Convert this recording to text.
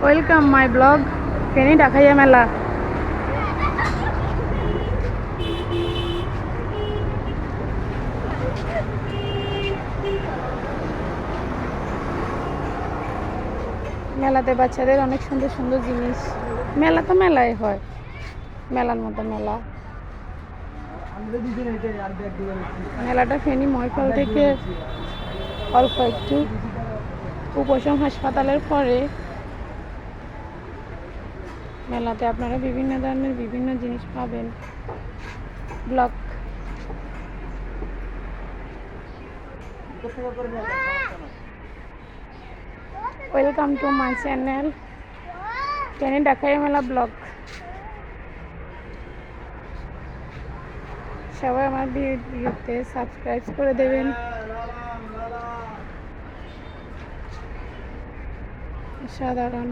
Welcome my blog Feni Dhakaiya মেলা। মেলাতে বাচ্চাদের অনেক সুন্দর সুন্দর জিনিস। মেলা তো মেলাই হয়, মেলার মতো মেলা। মেলাটা ফেনী ময়ফল থেকে অল্প একটু উপশম হাসপাতালের পরে। মেলাতে আপনারা বিভিন্ন ধরনের বিভিন্ন জিনিস পাবেন। Blog welcome to my channel Feni Dhakaiya মেলা ব্লগ। সবাই আমার ভিডিওতে সাবস্ক্রাইব করে দেবেন। সাধারণ